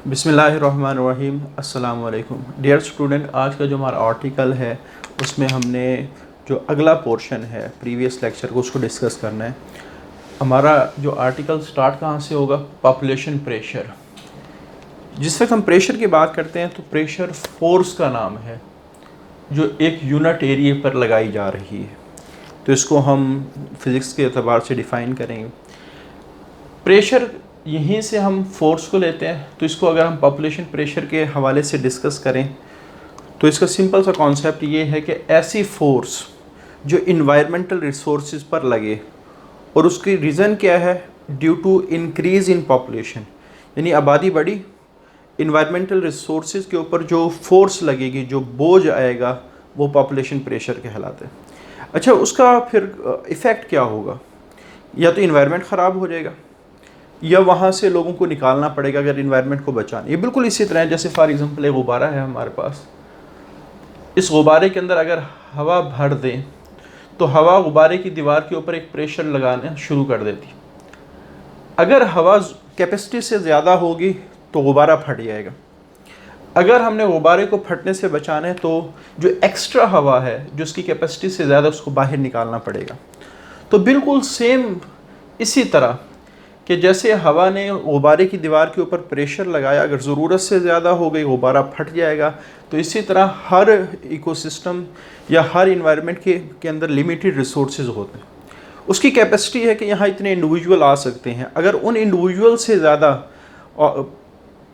बिस्मिल्लाहिर्रहमानिर्रहीम। अस्सलाम वालेकुम डियर स्टूडेंट। आज का जो हमारा आर्टिकल है उसमें हमने जो अगला पोर्शन है प्रीवियस लेक्चर को उसको डिस्कस करना है। हमारा जो आर्टिकल स्टार्ट कहाँ से होगा? Population pressure. जिस वक्त हम प्रेशर की बात करते हैं तो प्रेशर फोर्स का नाम है जो एक यूनिट एरिया पर लगाई जा रही है। तो इसको हम फिज़िक्स के एतबार से डिफ़ाइन करेंगे। प्रेशर यहीं से हम फोर्स को लेते हैं। तो इसको अगर हम पॉपुलेशन प्रेशर के हवाले से डिस्कस करें तो इसका सिंपल सा कॉन्सेप्ट ये है कि ऐसी फोर्स जो इन्वायरमेंटल रिसोर्सेज पर लगे और उसकी रीज़न क्या है? Due to increase in population, यानी आबादी बढ़ी, इन्वायरमेंटल रिसोर्सेज के ऊपर जो फोर्स लगेगी, जो बोझ आएगा, वो पॉपुलेशन प्रेशर कहलाता है। अच्छा, उसका फिर इफ़ेक्ट क्या होगा? या तो इन्वायरमेंट ख़राब हो जाएगा या वहाँ से लोगों को निकालना पड़ेगा अगर इन्वायरमेंट को बचाना। ये बिल्कुल इसी तरह है जैसे फॉर एग्जांपल एक गुब्बारा है हमारे पास। इस गुब्बारे के अंदर अगर हवा भर दें तो हवा गुब्बारे की दीवार के ऊपर एक प्रेशर लगाना शुरू कर देती। अगर हवा कैपेसिटी से ज़्यादा होगी तो गुब्बारा फट जाएगा। अगर हमने गुब्बारे को फटने से बचाना है तो जो एक्स्ट्रा हवा है जो उसकी कैपेसिटी से ज़्यादा, उसको बाहर निकालना पड़ेगा। तो बिल्कुल सेम इसी तरह कि जैसे हवा ने गुब्बारे की दीवार के ऊपर प्रेशर लगाया, अगर ज़रूरत से ज़्यादा हो गई गुब्बारा फट जाएगा। तो इसी तरह हर इकोसिस्टम या हर इन्वायरमेंट के अंदर लिमिटेड रिसोर्सेज होते हैं। उसकी कैपेसिटी है कि यहाँ इतने इंडिविजुअल आ सकते हैं। अगर उन इंडिविजुअल से ज़्यादा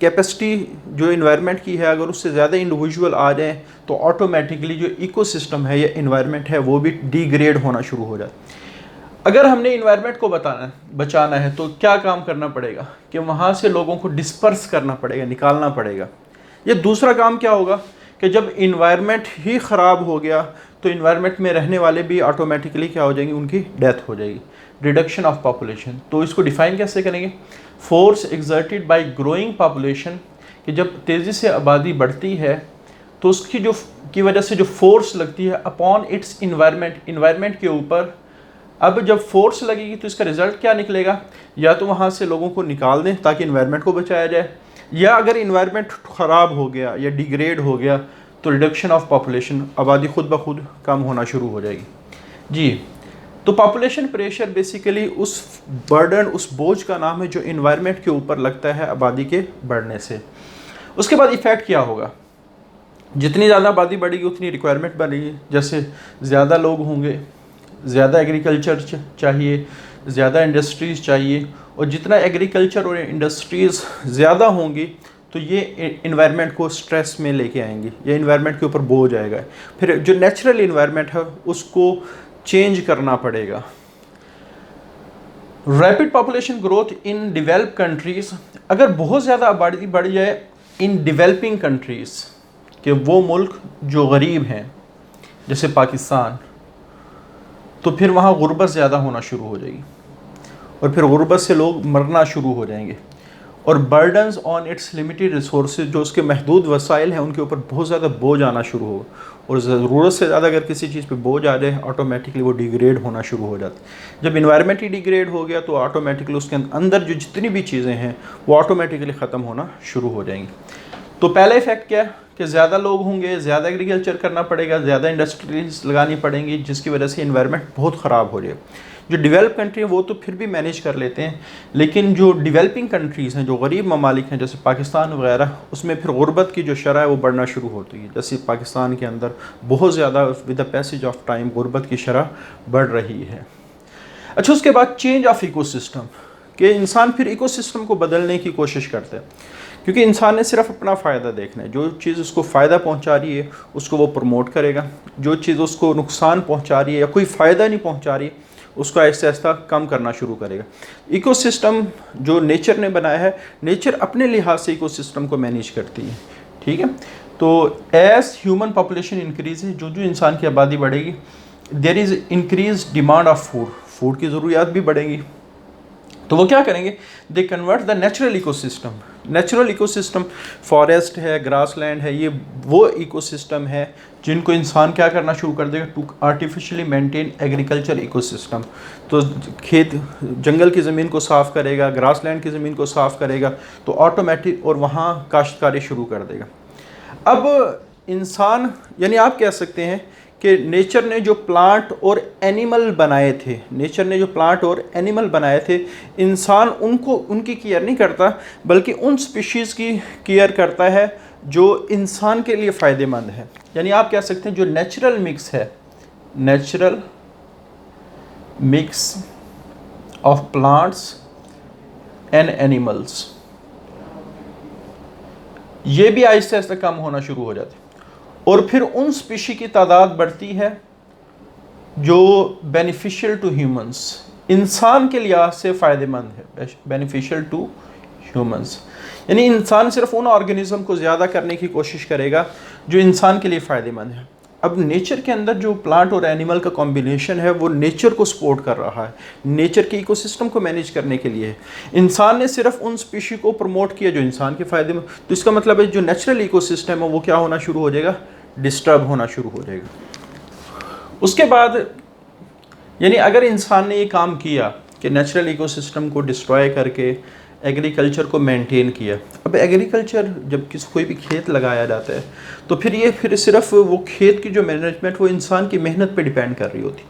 कैपेसिटी जो इन्वायरमेंट की है, अगर उससे ज़्यादा इंडिविजुअल आ जाएँ तो ऑटोमेटिकली जो इकोसिस्टम है या इन्वायरमेंट है वो भी डिग्रेड होना शुरू हो जाता है। अगर हमने इन्वायरमेंट को बचाना है तो क्या काम करना पड़ेगा कि वहाँ से लोगों को डिस्पर्स करना पड़ेगा, निकालना पड़ेगा। ये दूसरा काम क्या होगा कि जब इन्वायरमेंट ही ख़राब हो गया तो इन्वायरमेंट में रहने वाले भी ऑटोमेटिकली क्या हो जाएंगे, उनकी डेथ हो जाएगी। Reduction of population. तो इसको डिफ़ाइन कैसे करेंगे? Force exerted by growing population, कि जब तेज़ी से आबादी बढ़ती है तो उसकी की वजह से जो फोर्स लगती है अपॉन इट्स इन्वायरमेंट के ऊपर। अब जब फोर्स लगेगी तो इसका रिजल्ट क्या निकलेगा? या तो वहाँ से लोगों को निकाल दें ताकि इन्वायरमेंट को बचाया जाए, या अगर इन्वायरमेंट ख़राब हो गया या डिग्रेड हो गया तो रिडक्शन ऑफ पॉपुलेशन, आबादी खुद ब खुद कम होना शुरू हो जाएगी। जी, तो पॉपुलेशन प्रेशर बेसिकली उस बर्डन, उस बोझ का नाम है जो इन्वायरमेंट के ऊपर लगता है आबादी के बढ़ने से। उसके बाद इफ़ेक्ट क्या होगा? जितनी ज़्यादा आबादी बढ़ेगी उतनी रिक्वायरमेंट बढ़ेगी। जैसे ज़्यादा लोग होंगे, ज़्यादा एग्रीकल्चर चाहिए, ज़्यादा इंडस्ट्रीज़ चाहिए, और जितना एग्रीकल्चर और इंडस्ट्रीज़ ज़्यादा होंगी तो ये इन्वायरमेंट को स्ट्रेस में लेके आएंगी या इन्वायरमेंट के ऊपर बोझ आएगा। फिर जो नेचुरल इन्वायरमेंट है उसको चेंज करना पड़ेगा। Rapid population growth in developed countries. अगर बहुत ज़्यादा आबादी बढ़ जाए इन डेवलपिंग कंट्रीज़, कि वो मुल्क जो गरीब हैं जैसे पाकिस्तान, तो फिर वहाँ गुर्बत ज़्यादा होना शुरू हो जाएगी और फिर गुर्बत से लोग मरना शुरू हो जाएंगे। और burdens on it's limited resources, जो उसके महदूद वसाइल हैं उनके ऊपर बहुत ज़्यादा बोझ आना शुरू होगा। और ज़रूरत से ज़्यादा अगर किसी चीज़ पे बोझ आ जाए ऑटोमेटिकली वो डिग्रेड होना शुरू हो जाता है। जब इन्वायरमेंट ही डिग्रेड हो गया तो ऑटोमेटिकली उसके अंदर जो जितनी भी चीज़ें हैं वो ऑटोमेटिकली ख़त्म होना शुरू हो जाएंगी। तो पहला इफ़ेक्ट क्या है कि ज़्यादा लोग होंगे, ज़्यादा एग्रीकल्चर करना पड़ेगा, ज़्यादा इंडस्ट्रीज लगानी पड़ेंगी, जिसकी वजह से इन्वायरमेंट बहुत ख़राब हो जाए। जो डेवलप कंट्री है वो तो फिर भी मैनेज कर लेते हैं, लेकिन जो डेवलपिंग कंट्रीज़ हैं, जो गरीब ममालिक हैं जैसे पाकिस्तान वगैरह, उसमें फिर गुर्बत की जो शरह है वो बढ़ना शुरू होती है। जैसे पाकिस्तान के अंदर बहुत ज़्यादा with the passage of time गुर्बत की शरह बढ़ रही है। अच्छा, उसके बाद चेंज ऑफ इकोसिस्टम, कि इंसान फिर इकोसिस्टम को बदलने की कोशिश करते हैं, क्योंकि इंसान ने सिर्फ अपना फ़ायदा देखना है। जो चीज़ उसको फ़ायदा पहुंचा रही है उसको वो प्रमोट करेगा, जो चीज़ उसको नुकसान पहुंचा रही है या कोई फ़ायदा नहीं पहुंचा रही उसको ऐसे ऐसा कम करना शुरू करेगा। इकोसिस्टम जो नेचर ने बनाया है, नेचर अपने लिहाज से इकोसिस्टम को मैनेज करती है। ठीक है, तो एज ह्यूमन पॉपुलेशन इंक्रीज है, जो इंसान की आबादी बढ़ेगी, there is increase demand of food, food की ज़रूरियात भी बढ़ेंगी। तो वो क्या करेंगे, they convert the natural ecosystem. Natural ecosystem forest है, ग्रासलैंड है, ये वो इकोसिस्टम है जिनको इंसान क्या करना शुरू कर देगा, to artificially maintain agriculture ecosystem. तो खेत जंगल की ज़मीन को साफ़ करेगा, ग्रासलैंड की ज़मीन को साफ़ करेगा, तो ऑटोमेटिक और वहाँ काश्तकारी शुरू कर देगा। अब इंसान, यानी आप कह सकते हैं कि नेचर ने जो प्लांट और एनिमल बनाए थे, नेचर ने जो प्लांट और एनिमल बनाए थे, इंसान उनकी केयर नहीं करता, बल्कि उन स्पीशीज़ की केयर करता है जो इंसान के लिए फ़ायदेमंद है। यानी आप कह सकते हैं जो नेचुरल मिक्स है, natural mix of plants and animals, ये भी आहिस्ता आहिस्ता कम होना शुरू हो जाते हैं। और फिर उन स्पीशी की तादाद बढ़ती है जो बेनिफिशियल टू ह्यूमंस, इंसान के लिहाज से फ़ायदेमंद है, बेनिफिशियल टू ह्यूमंस। यानी इंसान सिर्फ उन ऑर्गेनिज्म को ज़्यादा करने की कोशिश करेगा जो इंसान के लिए फ़ायदेमंद है। अब नेचर के अंदर जो प्लांट और एनिमल का कॉम्बिनेशन है वो नेचर को सपोर्ट कर रहा है, नेचर के इकोसिस्टम को मैनेज करने के लिए। इंसान ने सिर्फ उन स्पीशी को प्रमोट किया जो इंसान के फ़ायदे में, तो इसका मतलब है जो नेचुरल इकोसिस्टम है वो क्या होना शुरू हो जाएगा, डिस्टर्ब होना शुरू हो जाएगा। उसके बाद यानी अगर इंसान ने ये काम किया कि नेचुरल इकोसिस्टम को डिस्ट्रॉय करके एग्रीकल्चर को मेंटेन किया। अब एग्रीकल्चर जब कोई भी खेत लगाया जाता है तो फिर सिर्फ वो खेत की जो मैनेजमेंट वो इंसान की मेहनत पे डिपेंड कर रही होती।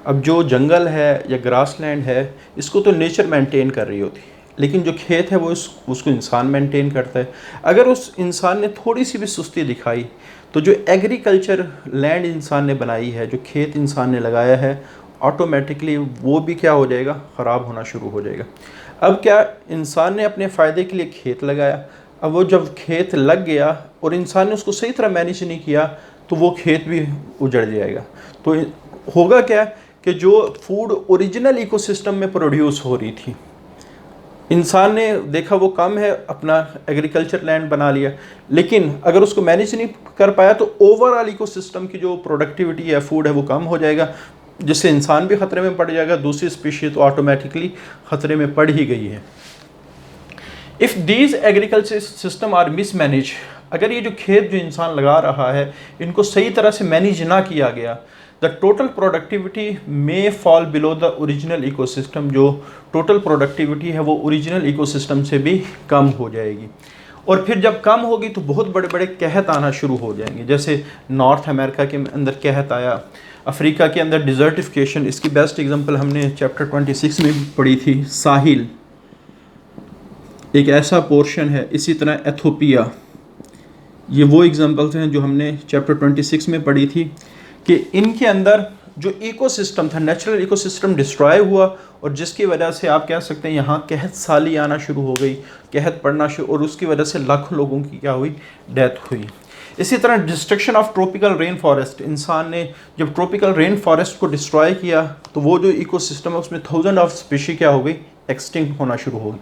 अब जो जंगल है या ग्रासलैंड है इसको तो नेचर मेंटेन कर रही होती, लेकिन जो खेत है वो उसको इंसान मेंटेन करता है। अगर उस इंसान ने थोड़ी सी भी सुस्ती दिखाई तो जो एग्रीकल्चर लैंड इंसान ने बनाई है, जो खेत इंसान ने लगाया है, ऑटोमेटिकली वो भी क्या हो जाएगा, ख़राब होना शुरू हो जाएगा। अब क्या, इंसान ने अपने फ़ायदे के लिए खेत लगाया, अब वो जब खेत लग गया और इंसान ने उसको सही तरह मैनेज नहीं किया तो वो खेत भी उजड़ जाएगा। तो होगा क्या कि जो फूड ओरिजिनल इकोसिस्टम में प्रोड्यूस हो रही थी, इंसान ने देखा वो कम है, अपना एग्रीकल्चर लैंड बना लिया, लेकिन अगर उसको मैनेज नहीं कर पाया तो ओवरऑल इकोसिस्टम की जो प्रोडक्टिविटी है, फूड है, वो कम हो जाएगा, जिससे इंसान भी ख़तरे में पड़ जाएगा, दूसरी स्पीशीज तो ऑटोमेटिकली ख़तरे में पड़ ही गई है। If these agriculture system are mismanage, अगर ये जो खेत जो इंसान लगा रहा है इनको सही तरह से मैनेज ना किया गया, the total productivity may fall below the original ecosystem, जो टोटल प्रोडक्टिविटी है वो ओरिजिनल इकोसिस्टम से भी कम हो जाएगी। और फिर जब कम होगी तो बहुत बड़े बड़े कहत आना शुरू हो जाएंगे, जैसे नॉर्थ अमेरिका के अंदर कहत आया, अफ्रीका के अंदर डिज़र्टिफिकेशन, इसकी बेस्ट एग्जांपल हमने चैप्टर 26 में पढ़ी थी, साहिल एक ऐसा पोर्शन है। इसी तरह एथोपिया, ये वो एग्जांपल्स हैं जो हमने चैप्टर 26 में पढ़ी थी कि इनके अंदर जो इकोसिस्टम था, नेचुरल इकोसिस्टम डिस्ट्रॉय हुआ और जिसकी वजह से आप कह सकते हैं यहाँ कहत साली आना शुरू हो गई, कहत पड़ना शुरू, और उसकी वजह से लाखों लोगों की क्या हुई, डेथ हुई। इसी तरह destruction of tropical rain forest, इंसान ने जब ट्रॉपिकल रेन फॉरेस्ट को डिस्ट्रॉय किया तो वो जो इकोसिस्टम है उसमें थाउजेंड ऑफ स्पीशी क्या हो गई, एक्सटिंक्ट होना शुरू हो गई।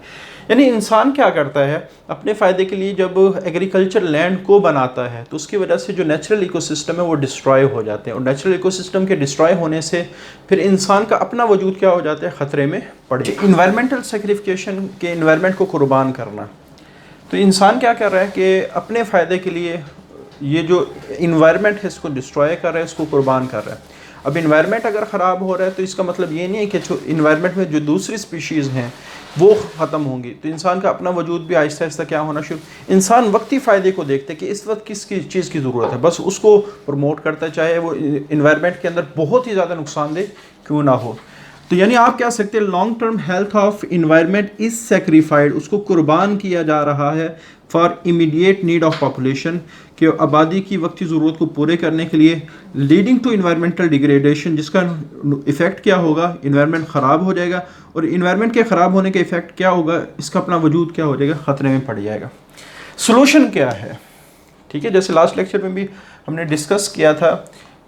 यानी इंसान क्या करता है अपने फ़ायदे के लिए, जब एग्रीकल्चर लैंड को बनाता है तो उसकी वजह से जो नेचुरल इकोसिस्टम है वो डिस्ट्रॉय हो जाते हैं, और नेचुरल इकोसिस्टम के डिस्ट्रॉय होने से फिर इंसान का अपना वजूद क्या हो जाता है, ख़तरे में पड़े। इन्वायरमेंटल सेक्रिफिकेशन के इन्वायरमेंट को कुर्बान करना, तो इंसान क्या कर रहा है कि अपने फ़ायदे के लिए ये जो इन्वायरमेंट है इसको डिस्ट्रॉय कर रहा है, इसको कुर्बान कर रहा है। अब इन्वायरमेंट अगर ख़राब हो रहा है तो इसका मतलब ये नहीं है कि जो इन्वायरमेंट में जो दूसरी स्पीशीज़ हैं वो ख़त्म होंगी, तो इंसान का अपना वजूद भी आहिस्ता आहिस्ता क्या होना शुरू। इंसान वक्ती फ़ायदे को देखते कि इस वक्त किस चीज़ की ज़रूरत है, बस उसको प्रमोट करता है, चाहे वो इन्वायरमेंट के अंदर बहुत ही ज़्यादा नुकसानदेह क्यों ना हो। तो यानी आप कह सकते हैं long term health of environment is सेक्रीफाइड, उसको कुर्बान किया जा रहा है for immediate need of population, कि आबादी की वक्ती ज़रूरत को पूरे करने के लिए, लीडिंग टू इन्वायरमेंटल डिग्रेडेशन, जिसका इफ़ेक्ट क्या होगा, इन्वायरमेंट ख़राब हो जाएगा, और इन्वायरमेंट के ख़राब होने का इफ़ेक्ट क्या होगा, इसका अपना वजूद क्या हो जाएगा, ख़तरे में पड़ जाएगा। सोल्यूशन क्या है, ठीक है, जैसे लास्ट लेक्चर में भी हमने डिस्कस किया था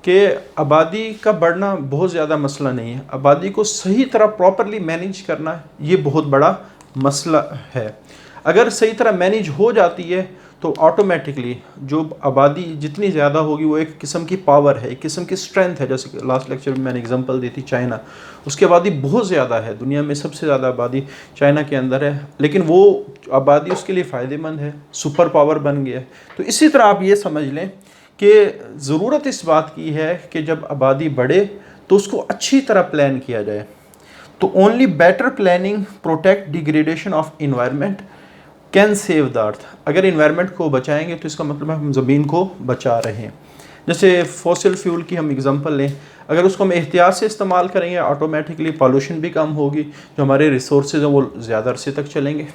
कि आबादी का बढ़ना बहुत ज़्यादा मसला नहीं है, आबादी को सही तरह प्रॉपरली मैनेज करना ये बहुत बड़ा मसला है। अगर सही तरह मैनेज हो जाती है तो ऑटोमेटिकली जो आबादी जितनी ज़्यादा होगी वो एक किस्म की पावर है, एक किस्म की स्ट्रेंथ है। जैसे लास्ट लेक्चर में मैंने एग्जांपल दी थी चाइना, उसकी आबादी बहुत ज़्यादा है, दुनिया में सबसे ज़्यादा आबादी चाइना के अंदर है, लेकिन वो आबादी उसके लिए फ़ायदेमंद है, सुपर पावर बन गया है। तो इसी तरह आप ये समझ लें कि ज़रूरत इस बात की है कि जब आबादी बढ़े तो उसको अच्छी तरह प्लान किया जाए। तो only better planning protect degradation of environment can save the earth. अगर इन्वायरमेंट को बचाएंगे तो इसका मतलब है हम ज़मीन को बचा रहे हैं। जैसे फॉसिल फ्यूल की हम एग्जांपल लें, अगर उसको हम एहतियात से इस्तेमाल करेंगे ऑटोमेटिकली पॉल्यूशन भी कम होगी, जो हमारे रिसोर्सेज हैं वो ज़्यादा अरसे तक चलेंगे।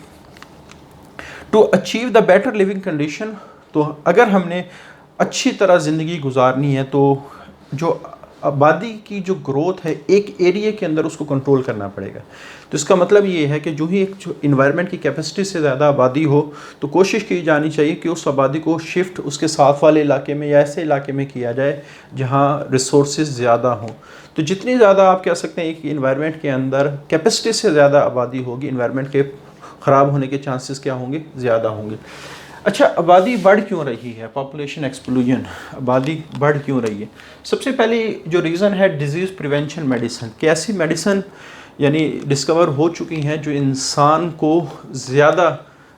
To achieve the better living condition, तो अगर हमने अच्छी तरह ज़िंदगी गुजारनी है तो जो आबादी की जो ग्रोथ है एक एरिया के अंदर उसको कंट्रोल करना पड़ेगा। तो इसका मतलब ये है कि जो ही एक जो इन्वायरमेंट की कैपेसिटी से ज़्यादा आबादी हो तो कोशिश की जानी चाहिए कि उस आबादी को शिफ्ट उसके साथ वाले इलाके में या ऐसे इलाके में किया जाए जहाँ रिसोर्सेज ज़्यादा हों। तो जितनी ज़्यादा आप कह सकते हैं कि इन्वायरमेंट के अंदर कैपेसिटी से ज़्यादा आबादी होगी, इन्वायरमेंट के ख़राब होने के चांसेस क्या होंगे, ज़्यादा होंगे। अच्छा, आबादी बढ़ क्यों रही है, पॉपुलेशन एक्सप्लोजन, आबादी बढ़ क्यों रही है? सबसे पहले जो रीज़न है डिजीज़ प्रिवेंशन मेडिसिन, कि ऐसी मेडिसिन यानी डिस्कवर हो चुकी हैं जो इंसान को ज़्यादा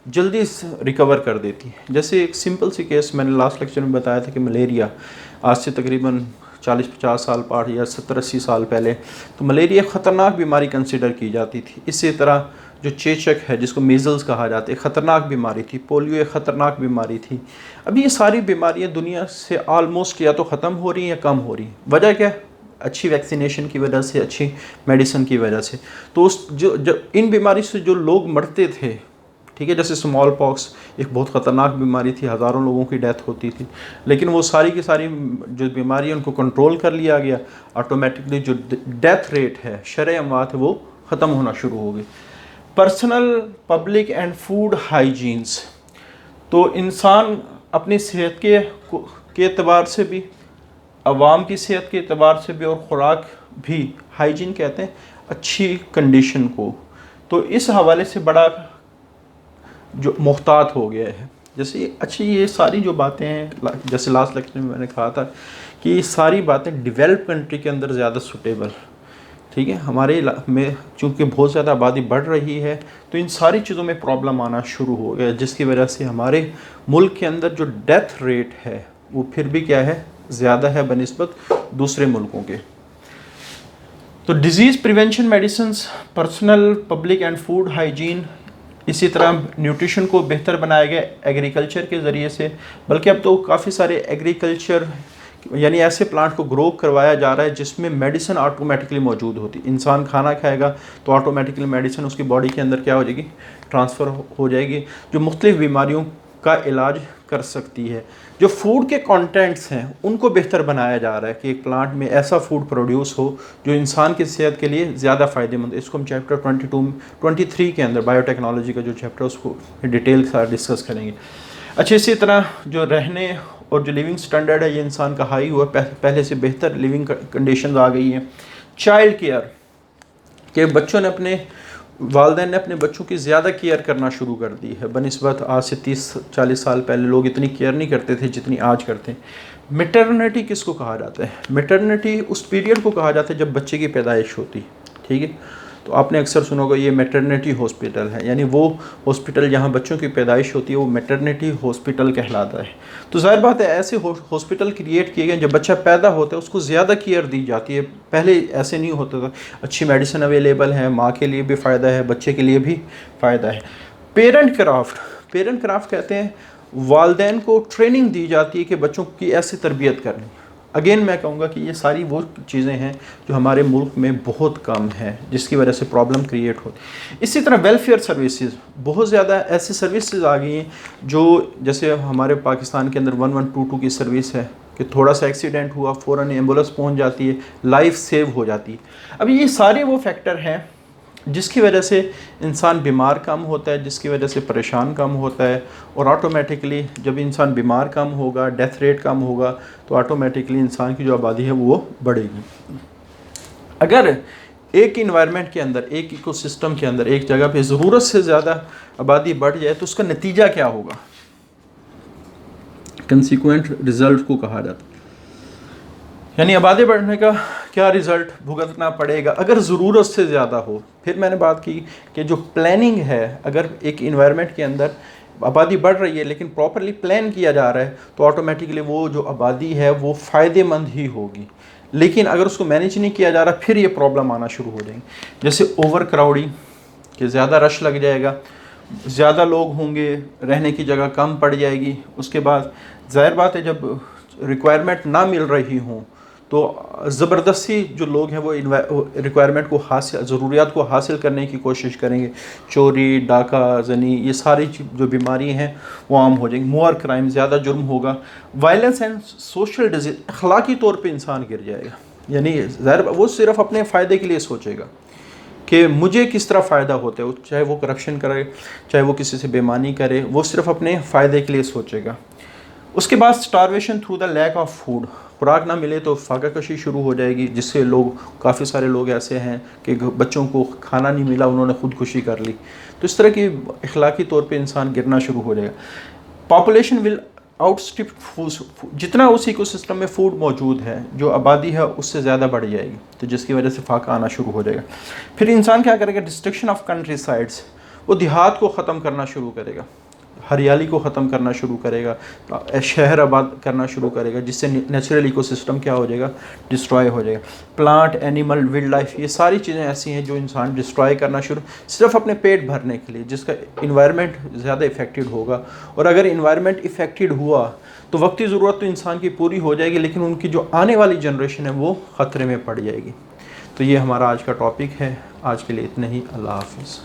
जल्दी रिकवर कर देती है। जैसे एक सिंपल सी केस मैंने लास्ट लेक्चर में बताया था कि मलेरिया, आज से तकरीबन 40-50 साल पार या 70-80 साल पहले तो मलेरिया ख़तरनाक बीमारी कंसिडर की जाती थी। इसी तरह जो चेचक है जिसको मीज़ल्स कहा जाता है, ख़तरनाक बीमारी थी, पोलियो एक ख़तरनाक बीमारी थी। अभी ये सारी बीमारियां दुनिया से आलमोस्ट या तो ख़त्म हो रही हैं या कम हो रही हैं। वजह क्या? अच्छी वैक्सीनेशन की वजह से, अच्छी मेडिसिन की वजह से। तो उस जो इन बीमारी से जो लोग मरते थे, ठीक है, जैसे स्मॉल पॉक्स एक बहुत ख़तरनाक बीमारी थी, हज़ारों लोगों की डेथ होती थी, लेकिन वो सारी की सारी जो बीमारी है उनको कंट्रोल कर लिया गया। ऑटोमेटिकली जो डेथ रेट है, शरह अमवात है, वो ख़त्म होना शुरू हो गई। Personal, public and food hygienes, तो इंसान अपनी सेहत के एतबार से भी, आवाम की सेहत के एतबार से भी और ख़ुराक भी, हाइजीन कहते हैं अच्छी कंडीशन को, तो इस हवाले से बड़ा जो मुहतात हो गया है। जैसे अच्छी ये सारी जो बातें हैं, जैसे लास्ट लेक्चर में मैंने कहा था कि ये सारी बातें डेवलप कंट्री के अंदर ज़्यादा सूटेबल, ठीक है। हमारे में चूँकि बहुत ज़्यादा आबादी बढ़ रही है तो इन सारी चीज़ों में प्रॉब्लम आना शुरू हो गया, जिसकी वजह से हमारे मुल्क के अंदर जो डेथ रेट है वो फिर भी क्या है, ज़्यादा है बनिस्बत दूसरे मुल्कों के। तो disease prevention medicines, personal, public and food hygiene, इसी तरह न्यूट्रिशन को बेहतर बनाया गया एग्रीकल्चर के ज़रिए से, बल्कि अब तो काफ़ी सारे एग्रीकल्चर यानी ऐसे प्लांट को ग्रो करवाया जा रहा है जिसमें मेडिसिन ऑटोमेटिकली मौजूद होती। इंसान खाना खाएगा तो ऑटोमेटिकली मेडिसिन उसकी बॉडी के अंदर क्या हो जाएगी, ट्रांसफ़र हो जाएगी, जो मुख्तलिफ़ बीमारियों का इलाज कर सकती है। जो फूड के कंटेंट्स हैं उनको बेहतर बनाया जा रहा है कि एक प्लांट में ऐसा फूड प्रोड्यूस हो जो इंसान की सेहत के लिए ज़्यादा फ़ायदेमंद। इसको हम चैप्टर 23 के अंदर बायोटेक्नोलॉजी का जो चैप्टर उसको डिटेल के साथ डिस्कस करेंगे। अच्छा, इसी तरह जो रहने और जो लिविंग स्टैंडर्ड है ये इंसान का हाई हुआ, पहले से बेहतर लिविंग कंडीशंस आ गई हैं। चाइल्ड केयर के बच्चों ने वालिदैन ने अपने बच्चों की ज़्यादा केयर करना शुरू कर दी है बनिस्बत आज से 30-40 साल पहले लोग इतनी केयर नहीं करते थे जितनी आज करते हैं। मैटरनिटी किसको कहा जाता है? मैटरनिटी उस पीरियड को कहा जाता है जब बच्चे की पैदाइश होती, ठीक है। तो आपने अक्सर सुना होगा ये मैटरनिटी हॉस्पिटल है, यानी वो हॉस्पिटल जहाँ बच्चों की पैदाइश होती है वो मैटरनिटी हॉस्पिटल कहलाता है। तो जाहिर बात है ऐसे हॉस्पिटल क्रिएट किए गए जब बच्चा पैदा होता है उसको ज़्यादा केयर दी जाती है। पहले ऐसे नहीं होता था, अच्छी मेडिसिन अवेलेबल है, माँ के लिए भी फ़ायदा है, बच्चे के लिए भी फ़ायदा है। पेरेंट क्राफ्ट कहते हैं वालिदैन को ट्रेनिंग दी जाती है कि बच्चों की ऐसे तरबियत करनी। अगेन मैं कहूँगा कि ये सारी वो चीज़ें हैं जो हमारे मुल्क में बहुत कम है, जिसकी वजह से प्रॉब्लम क्रिएट होती। इसी तरह वेलफेयर सर्विसेज, बहुत ज़्यादा ऐसी सर्विसेज आ गई हैं जो, जैसे हमारे पाकिस्तान के अंदर 1122 की सर्विस है कि थोड़ा सा एक्सीडेंट हुआ फ़ौरन एम्बुलेंस पहुंच जाती है, लाइफ सेव हो जाती है। अब ये सारे वो फैक्टर हैं जिसकी वजह से इंसान बीमार कम होता है, जिसकी वजह से परेशान कम होता है, और ऑटोमेटिकली जब इंसान बीमार कम होगा, डेथ रेट कम होगा, तो ऑटोमेटिकली इंसान की जो आबादी है वो बढ़ेगी। अगर एक इन्वायरमेंट के अंदर, एक इकोसिस्टम के अंदर, एक जगह पे ज़रूरत से ज़्यादा आबादी बढ़ जाए तो उसका नतीजा क्या होगा? कंसिक्वेंट रिज़ल्ट को कहा जाता है। यानी आबादी बढ़ने का क्या रिज़ल्ट भुगतना पड़ेगा अगर ज़रूरत से ज़्यादा हो। फिर मैंने बात की कि जो प्लानिंग है, अगर एक इन्वायरमेंट के अंदर आबादी बढ़ रही है लेकिन प्रॉपरली प्लान किया जा रहा है तो ऑटोमेटिकली वो जो आबादी है वो फ़ायदेमंद ही होगी। लेकिन अगर उसको मैनेज नहीं किया जा रहा फिर ये प्रॉब्लम आना शुरू हो जाएंगी, जैसे ओवर क्राउडिंग कि ज़्यादा रश लग जाएगा, ज़्यादा लोग होंगे, रहने की जगह कम पड़ जाएगी। उसके बाद ज़ाहिर बात है जब रिक्वायरमेंट ना मिल रही हों तो ज़बरदस्ती जो लोग हैं वो रिक्वायरमेंट को हासिल, ज़रूरियात को हासिल करने की कोशिश करेंगे। चोरी, डाका, जनी, ये सारी जो बीमारी हैं वो आम हो जाएंगी। मोर क्राइम, ज़्यादा जुर्म होगा। वायलेंस एंड सोशल डिजीज, अखलाकी तौर पे इंसान गिर जाएगा। यानी ज़ाहिर वो सिर्फ अपने फ़ायदे के लिए सोचेगा कि मुझे किस तरह फ़ायदा होता है, चाहे वो करप्शन करे, चाहे वो किसी से बेईमानी करे, वो सिर्फ अपने फ़ायदे के लिए सोचेगा। उसके बाद starvation through the lack of food, खुराक ना मिले तो फाका कशी शुरू हो जाएगी, जिससे लोग, काफ़ी सारे लोग ऐसे हैं कि बच्चों को खाना नहीं मिला, उन्होंने खुदकुशी कर ली। तो इस तरह की अखलाकी तौर पे इंसान गिरना शुरू हो जाएगा। पॉपुलेशन विल आउटस्ट्रिप फूड, जितना उस इकोसिस्टम में फूड मौजूद है, जो आबादी है उससे ज़्यादा बढ़ जाएगी, तो जिसकी वजह से फाका आना शुरू हो जाएगा। फिर इंसान क्या करेगा, डिस्ट्रक्शन ऑफ कंट्री साइड्स, वो देहात को ख़त्म करना शुरू करेगा, हरियाली को ख़त्म करना शुरू करेगा, शहर आबाद करना शुरू करेगा, जिससे नेचुरल इकोसिस्टम क्या हो जाएगा, डिस्ट्रॉय हो जाएगा। प्लांट, एनिमल, वाइल्ड लाइफ, ये सारी चीज़ें ऐसी हैं जो इंसान डिस्ट्रॉय करना शुरू, सिर्फ अपने पेट भरने के लिए, जिसका इन्वायरमेंट ज़्यादा इफ़ेक्टेड होगा। और अगर इन्वायरमेंट इफ़ेक्टेड हुआ तो वक्ती ज़रूरत तो इंसान की पूरी हो जाएगी, लेकिन उनकी जो आने वाली जनरेशन है वो ख़तरे में पड़ जाएगी। तो ये हमारा आज का टॉपिक है। आज के लिए इतना ही। अल्लाह हाफ़िज़।